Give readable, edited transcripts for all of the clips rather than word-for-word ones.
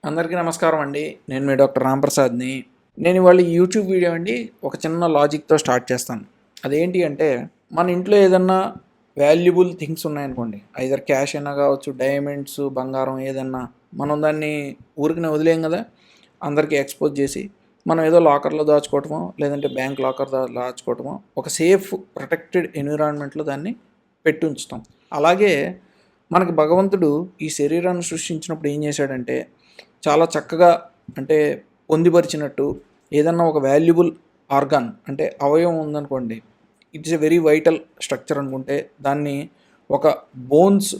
అందరికీ నమస్కారం అండి. నేను మీ డాక్టర్ రాంప్రసాద్ని. నేను ఇవాళ ఈ యూట్యూబ్ వీడియో అండి ఒక చిన్న లాజిక్తో స్టార్ట్ చేస్తాను. అదేంటి అంటే మన ఇంట్లో ఏదన్నా వాల్యుబుల్ థింగ్స్ ఉన్నాయనుకోండి, ఐదర్ క్యాష్ అయినా కావచ్చు, డైమండ్స్, బంగారం ఏదన్నా, మనం దాన్ని ఊరికనే వదిలేం కదా, అందరికీ ఎక్స్పోజ్ చేసి మనం ఏదో లాకర్లో దాచుకోవటమో లేదంటే బ్యాంక్ లాకర్ దాచుకోవటమో ఒక సేఫ్ ప్రొటెక్టెడ్ ఎన్విరాన్మెంట్లో దాన్ని పెట్టి ఉంచుతాం. అలాగే మనకి భగవంతుడు ఈ శరీరాన్ని సృష్టించినప్పుడు ఏం చేశాడంటే చాలా చక్కగా అంటే పొందిపరిచినట్టు ఏదన్నా ఒక వాల్యుబుల్ ఆర్గాన్ అంటే అవయవం ఉందనుకోండి, it's a very vital structure అనుకుంటే దాన్ని ఒక బోన్స్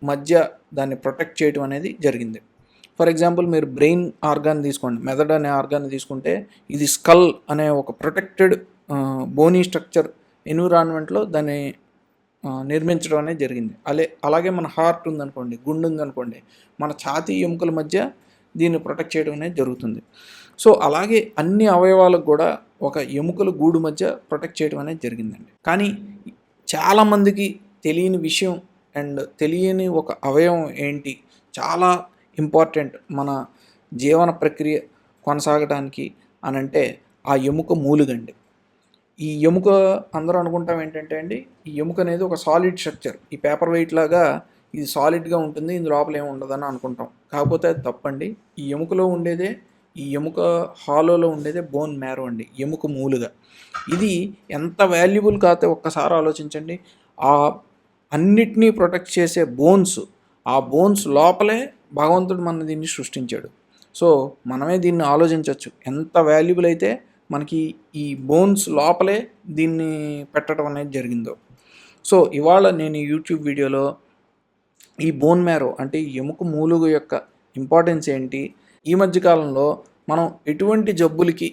మధ్య దాన్ని ప్రొటెక్ట్ చేయడం అనేది జరిగింది. ఫర్ ఎగ్జాంపుల్ మీరు బ్రెయిన్ ఆర్గాన్ తీసుకోండి, మెదడు అనే ఆర్గాన్ తీసుకుంటే ఇది స్కల్ అనే ఒక ప్రొటెక్టెడ్ బోనీ స్ట్రక్చర్ ఎన్విరాన్మెంట్లో దాన్ని నిర్మించడం అనేది జరిగింది. అలాగే మన హార్ట్ ఉందనుకోండి, గుండె ఉందనుకోండి, మన ఛాతీ ఎముకల మధ్య దీన్ని ప్రొటెక్ట్ చేయడం అనేది జరుగుతుంది. సో అలాగే అన్ని అవయవాలకు కూడా ఒక ఎముకల గూడు మధ్య ప్రొటెక్ట్ చేయడం అనేది జరిగిందండి. కానీ చాలామందికి తెలియని విషయం అండ్ తెలియని ఒక అవయవం ఏంటి, చాలా ఇంపార్టెంట్ మన జీవన ప్రక్రియ కొనసాగడానికి అని అంటే ఆ ఎముక మూలుగండి. ఈ ఎముక అందరూ అనుకుంటాం ఏంటంటే అండి, ఈ ఎముక అనేది ఒక సాలిడ్ స్ట్రక్చర్, ఈ పేపర్ వెయిట్ లాగా ఇది సాలిడ్గా ఉంటుంది, ఇందు లోపల ఏమి ఉండదని అనుకుంటాం. కాకపోతే అది తప్పండి. ఈ ఎముకలో ఉండేదే, ఈ ఎముక హాలోలో ఉండేదే బోన్ మ్యారో అండి, ఎముక మూలుగా. ఇది ఎంత వాల్యుబుల్ కాతే ఒక్కసారి ఆలోచించండి. ఆ అన్నిటినీ ప్రొటెక్ట్ చేసే బోన్స్, ఆ బోన్స్ లోపలే భగవంతుడు మన దీన్ని సృష్టించాడు. సో మనమే దీన్ని ఆలోచించవచ్చు, ఎంత వాల్యుబుల్ అయితే మనకి ఈ బోన్స్ లోపలే దీన్ని పెట్టడం అనేది జరిగిందో. సో ఇవాళ నేను ఈ యూట్యూబ్ వీడియోలో ఈ బోన్ మ్యారో అంటే ఈ ఎముక మూలుగు యొక్క ఇంపార్టెన్స్ ఏంటి, ఈ మధ్యకాలంలో మనం ఎటువంటి జబ్బులకి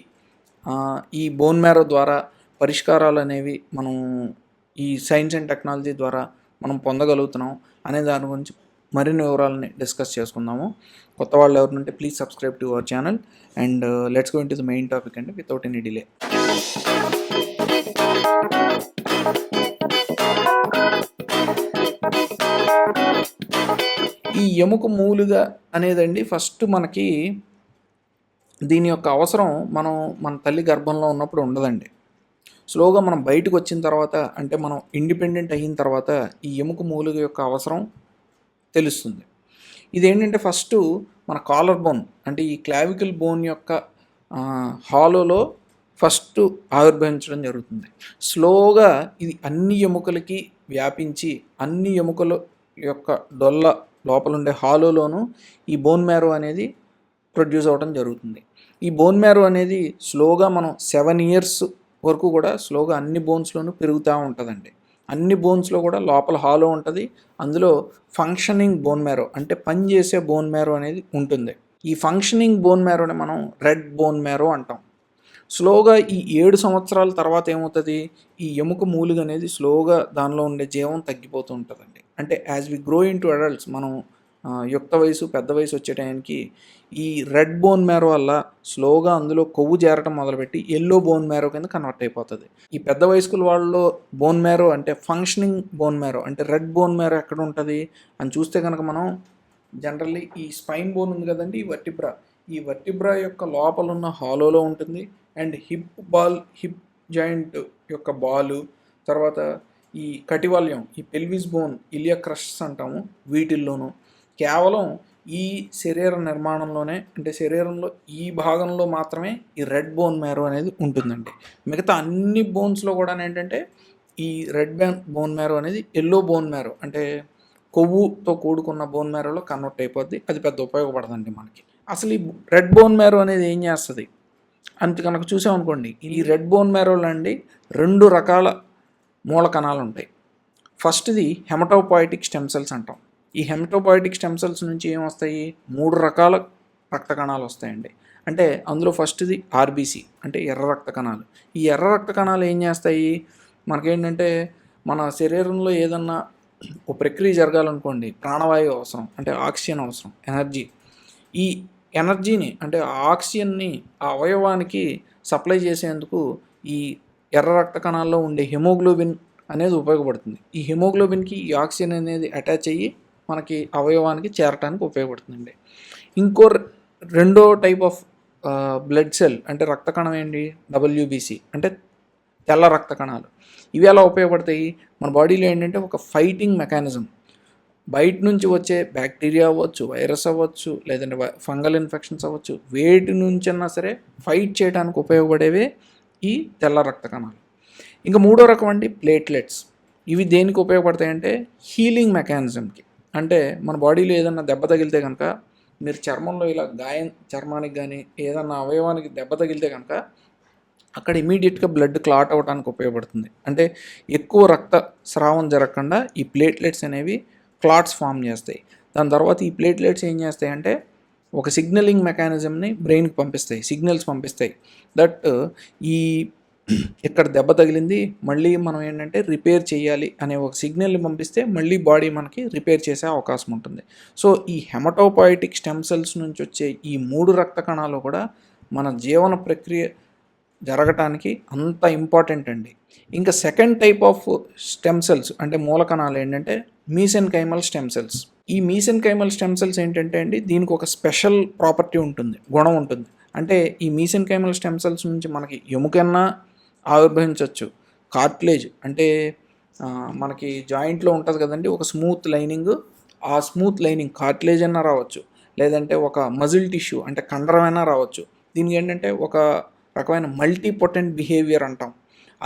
ఈ బోన్ మ్యారో ద్వారా పరిష్కారాలు అనేవి మనం ఈ సైన్స్ అండ్ టెక్నాలజీ ద్వారా మనం పొందగలుగుతున్నాం అనే దాని గురించి మరిన్ని వివరాలని డిస్కస్ చేసుకుందాము. కొత్త వాళ్ళు ఎవరినంటే please subscribe to our channel and let's go into the main topic అండి వితౌట్ ఎనీ డిలే. ఈ ఎముక మూలుగా అనేదండి ఫస్ట్ మనకి దీని యొక్క అవసరం మన తల్లి గర్భంలో ఉన్నప్పుడు ఉండదండి. స్లోగా మనం బయటకు వచ్చిన తర్వాత, అంటే మనం ఇండిపెండెంట్ అయిన తర్వాత ఈ ఎముక మూలుగ యొక్క అవసరం తెలుస్తుంది. ఇదేంటంటే ఫస్ట్ మన కాలర్ బోన్ అంటే ఈ క్లావికల్ బోన్ యొక్క హాలోలో ఫస్ట్ ఆవిర్భవించడం జరుగుతుంది. స్లోగా ఇది అన్ని ఎముకలకి వ్యాపించి అన్ని ఎముకల యొక్క డొల్ల లోపల ఉండే హాలోలోనూ ఈ బోన్ మ్యారో అనేది ప్రొడ్యూస్ అవ్వడం జరుగుతుంది. ఈ బోన్ మ్యారో అనేది స్లోగా మనం 7 years వరకు కూడా స్లోగా అన్ని బోన్స్లోనూ పెరుగుతూ ఉంటుందండి. అన్ని బోన్స్లో కూడా లోపల హాలో ఉంటుంది, అందులో ఫంక్షనింగ్ బోన్ మ్యారో అంటే పనిచేసే బోన్ మ్యారో అనేది ఉంటుంది. ఈ ఫంక్షనింగ్ బోన్ మ్యారోని మనం రెడ్ బోన్ మ్యారో అంటాం. స్లోగా ఈ 7 సంవత్సరాల తర్వాత ఏమవుతుంది, ఈ ఎముక మూలుగ అనేది స్లోగా దానిలో ఉండే జీవం తగ్గిపోతూ ఉంటుందండి. అంటే as we grow into adults, మనం యుక్త వయసు పెద్ద వయసు వచ్చే టైంకి ఈ రెడ్ బోన్ మ్యారో వల్ల స్లోగా అందులో కొవ్వు చేరటం మొదలుపెట్టి ఎల్లో బోన్ మ్యారో కింద కన్వర్ట్ అయిపోతుంది. ఈ పెద్ద వయస్కుల వాళ్ళలో బోన్ మ్యారో అంటే ఫంక్షనింగ్ బోన్ మ్యారో అంటే రెడ్ బోన్ మ్యారో ఎక్కడ ఉంటుంది అని చూస్తే కనుక మనం జనరల్లీ ఈ స్పైన్ బోన్ ఉంది కదండి, ఈ వర్టిబ్రా యొక్క లోపల ఉన్న హాలోలో ఉంటుంది. అండ్ హిప్ జాయింట్ యొక్క బాలు, తర్వాత ఈ కటివాల్యం, ఈ పెల్విస్ బోన్, ఇలియా క్రషెస్ అంటాము, వీటిల్లోనూ కేవలం ఈ శరీర నిర్మాణంలోనే అంటే శరీరంలో ఈ భాగంలో మాత్రమే ఈ రెడ్ బోన్ మ్యారో అనేది ఉంటుందండి. మిగతా అన్ని బోన్స్లో కూడా ఏంటంటే ఈ రెడ్ బోన్ మ్యారో అనేది ఎల్లో బోన్ మ్యారో అంటే కొవ్వుతో కూడుకున్న బోన్ మ్యారోలో కన్వర్ట్ అయిపోద్ది. అది పెద్ద ఉపయోగపడదండి మనకి. అసలు ఈ రెడ్ బోన్ మ్యారో అనేది ఏం చేస్తుంది అంత కనుక చూసామనుకోండి, ఈ రెడ్ బోన్ మ్యారోలో అండి 2 రకాల మూల కణాలు ఉంటాయి. ఫస్ట్ది హెమటోపాయిటిక్ స్టెమ్ సెల్స్ అంటాం. ఈ హెమటోపాయిటిక్ స్టెమ్ సెల్స్ నుంచి ఏమొస్తాయి, 3 రకాల రక్త కణాలు వస్తాయండి. అంటే అందులో ఫస్ట్ది ఆర్బీసీ అంటే ఎర్ర రక్త కణాలు. ఈ ఎర్ర రక్త కణాలు ఏం చేస్తాయి, మనకేంటంటే మన శరీరంలో ఏదన్నా ఒక ప్రక్రియ జరగాలనుకోండి, ప్రాణవాయువు అవసరం అంటే ఆక్సిజన్ అవసరం, ఎనర్జీ. ఈ ఎనర్జీని అంటే ఆక్సిజన్ని ఆ అవయవానికి సప్లై చేసేందుకు ఈ ఎర్ర రక్త కణాల్లో ఉండే హిమోగ్లోబిన్ అనేది ఉపయోగపడుతుంది. ఈ హిమోగ్లోబిన్కి ఈ ఆక్సిజన్ అనేది అటాచ్ అయ్యి మనకి అవయవానికి చేరటానికి ఉపయోగపడుతుందండి. ఇంకో రెండో టైప్ ఆఫ్ బ్లడ్ సెల్ అంటే రక్త కణం ఏంటి, డబ్ల్యూబీసీ అంటే తెల్ల రక్త కణాలు. ఇవి ఎలా ఉపయోగపడతాయి, మన బాడీలో ఏంటంటే ఒక ఫైటింగ్ మెకానిజం, బయట నుంచి వచ్చే బ్యాక్టీరియా అవ్వచ్చు, వైరస్ అవ్వచ్చు, లేదంటే ఫంగల్ ఇన్ఫెక్షన్స్ అవ్వచ్చు, వేటి నుంచైనా సరే ఫైట్ చేయడానికి ఉపయోగపడేవే ఈ తెల్ల రక్త కణాలు. ఇంకా మూడో రకం అండి ప్లేట్లెట్స్. ఇవి దేనికి ఉపయోగపడతాయంటే హీలింగ్ మెకానిజంకి. అంటే మన బాడీలో ఏదన్నా దెబ్బ తగిలితే కనుక, మీరు చర్మంలో ఇలా గాయం, చర్మానికి కానీ ఏదన్నా అవయవానికి దెబ్బ తగిలితే కనుక అక్కడ ఇమీడియట్గా బ్లడ్ క్లాట్ అవ్వడానికి ఉపయోగపడుతుంది. అంటే ఎక్కువ రక్త స్రావం జరగకుండా ఈ ప్లేట్లెట్స్ అనేవి క్లాట్స్ ఫామ్ చేస్తాయి. దాని తర్వాత ఈ ప్లేట్లెట్స్ ఏం చేస్తాయి అంటే ఒక సిగ్నలింగ్ మెకానిజంని బ్రెయిన్కి పంపిస్తాయి, సిగ్నల్స్ పంపిస్తాయి దట్ ఈ ఇక్కడ దెబ్బ తగిలింది, మళ్ళీ మనం ఏంటంటే రిపేర్ చేయాలి అనే ఒక సిగ్నల్ని పంపిస్తే మళ్ళీ బాడీ మనకి రిపేర్ చేసే అవకాశం ఉంటుంది. సో ఈ హెమటోపాయిటిక్ స్టెమ్ సెల్స్ నుంచి వచ్చే ఈ 3 రక్త కణాలు కూడా మన జీవన ప్రక్రియ జరగటానికి అంత ఇంపార్టెంట్ అండి. ఇంకా second type of stem cells అంటే మూలకణాలు ఏంటంటే మీసెన్కైమల్ స్టెమ్ సెల్స్. ఈ మీసెన్కైమల్ స్టెమ్ సెల్స్ ఏంటంటే అండి, దీనికి ఒక స్పెషల్ ప్రాపర్టీ ఉంటుంది, గుణం ఉంటుంది. అంటే ఈ మీసెన్కైమల్ స్టెమ్ సెల్స్ నుంచి మనకి ఎముకన్నా ఆవిర్భవించవచ్చు, కార్టిలేజ్ అంటే మనకి జాయింట్లో ఉంటుంది కదండి ఒక స్మూత్ లైనింగ్, ఆ స్మూత్ లైనింగ్ కార్టిలేజ్ అన్నా రావచ్చు, లేదంటే ఒక మజిల్ టిష్యూ అంటే కండరమైనా రావచ్చు. దీనికి ఏంటంటే ఒక రకమైన మల్టీపొటెంట్ బిహేవియర్ అంటాం,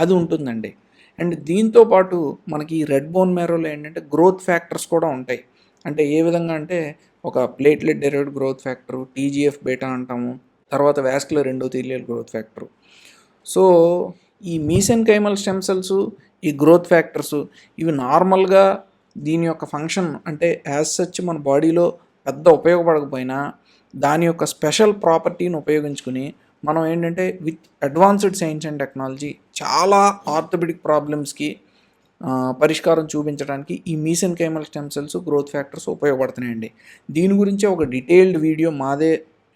అది ఉంటుందండి. అండ్ దీంతో పాటు మనకి రెడ్ బోన్ మ్యారోలో ఏంటంటే గ్రోత్ ఫ్యాక్టర్స్ కూడా ఉంటాయి. అంటే ఏ విధంగా అంటే ఒక platelet derived growth factor, TGF beta అంటాము, తర్వాత vascular endothelial growth factor. So ఈ మీసెన్కైమల్ స్టెమ్ సెల్స్, ఈ గ్రోత్ ఫ్యాక్టర్స్ ఇవి నార్మల్గా దీని యొక్క ఫంక్షన్ అంటే యాజ్ సచ్ మన బాడీలో పెద్ద ఉపయోగపడకపోయినా దాని యొక్క స్పెషల్ ప్రాపర్టీని ఉపయోగించుకుని మనం ఏంటంటే with advanced science and technology చాలా ఆర్థోపెడిక్ ప్రాబ్లమ్స్కి పరిష్కారం చూపించడానికి ఈ మీసెన్కైమల్ స్టెమ్ సెల్స్, గ్రోత్ ఫ్యాక్టర్స్ ఉపయోగపడుతున్నాయండి. దీని గురించి ఒక డీటెయిల్డ్ వీడియో మాదే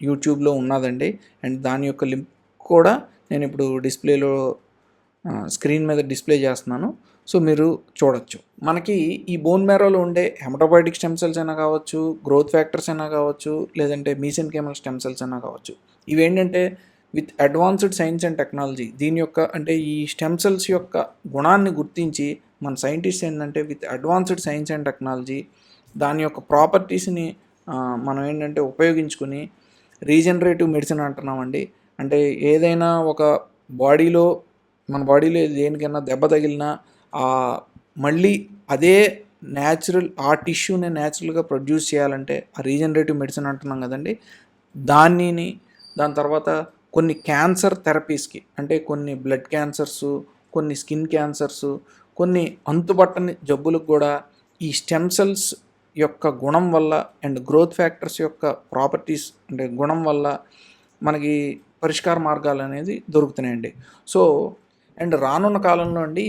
యూట్యూబ్లో ఉన్నదండి. అండ్ దాని యొక్క లింక్ కూడా నేను ఇప్పుడు డిస్ప్లేలో స్క్రీన్ మీద డిస్ప్లే చేస్తున్నాను, సో మీరు చూడొచ్చు. మనకి ఈ బోన్ మ్యారోలో ఉండే హెమటోపాయిటిక్ స్టెమ్ సెల్స్ అయినా కావచ్చు, గ్రోత్ ఫ్యాక్టర్స్ అయినా కావచ్చు, లేదంటే మీసెన్కైమల్ స్టెమ్ సెల్స్ అయినా కావచ్చు, ఇవేంటంటే with advanced science and technology దీని యొక్క అంటే ఈ స్టెమ్ సెల్స్ యొక్క గుణాన్ని గుర్తించి మన సైంటిస్ట్ ఏంటంటే with advanced science and technology దాని యొక్క ప్రాపర్టీస్ని మనం ఏంటంటే ఉపయోగించుకుని రీజనరేటివ్ మెడిసిన్ అంటున్నామండి. అంటే ఏదైనా ఒక బాడీలో మన బాడీలో దేనికైనా దెబ్బ తగిలినా మళ్ళీ అదే న్యాచురల్ ఆ టిష్యూని న్యాచురల్గా ప్రొడ్యూస్ చేయాలంటే ఆ రీజనరేటివ్ మెడిసిన్ అంటున్నాం కదండి. దాని తర్వాత కొన్ని క్యాన్సర్ థెరపీస్కి అంటే కొన్ని బ్లడ్ క్యాన్సర్సు, కొన్ని స్కిన్ క్యాన్సర్సు, కొన్ని అంతుబట్టని జబ్బులకు కూడా ఈ స్టెమ్ సెల్స్ యొక్క గుణం వల్ల అండ్ గ్రోత్ ఫ్యాక్టర్స్ యొక్క ప్రాపర్టీస్ అంటే గుణం వల్ల మనకి పరిష్కార మార్గాలు అనేది దొరుకుతున్నాయండి. సో అండ్ రానున్న కాలంలో అండి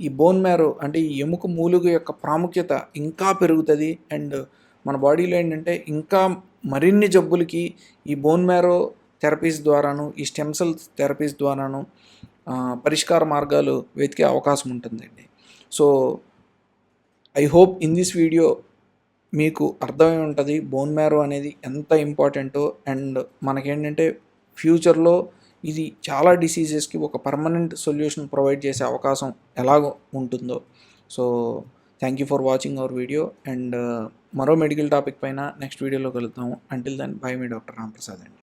ఈ బోన్ మ్యారో అంటే ఈ ఎముక మూలుగు యొక్క ప్రాముఖ్యత ఇంకా పెరుగుతుంది. అండ్ మన బాడీలో ఏంటంటే ఇంకా మరిన్ని జబ్బులకి ఈ బోన్ మ్యారో థెరపీస్ ద్వారాను, ఈ స్టెమ్ సెల్స్ థెరపీస్ ద్వారాను పరిష్కార మార్గాలు వెతికే అవకాశం ఉంటుందండి. So I hope in this video మీకు అర్థమై ఉంటుంది బోన్ మ్యారో అనేది ఎంత ఇంపార్టెంటో. అండ్ మనకేంటంటే ఫ్యూచర్లో ఇది చాలా డిసీజెస్కి ఒక పర్మనెంట్ సొల్యూషన్ ప్రొవైడ్ చేసే అవకాశం ఎలాగో ఉంటుందో. So thank you for watching our video. And మరో మెడికల్ టాపిక్ పైన నెక్స్ట్ వీడియోలో కలుద్దాము. అంటిల్ దెన్ బై మీ డాక్టర్ రాంప్రసాద్ అండి.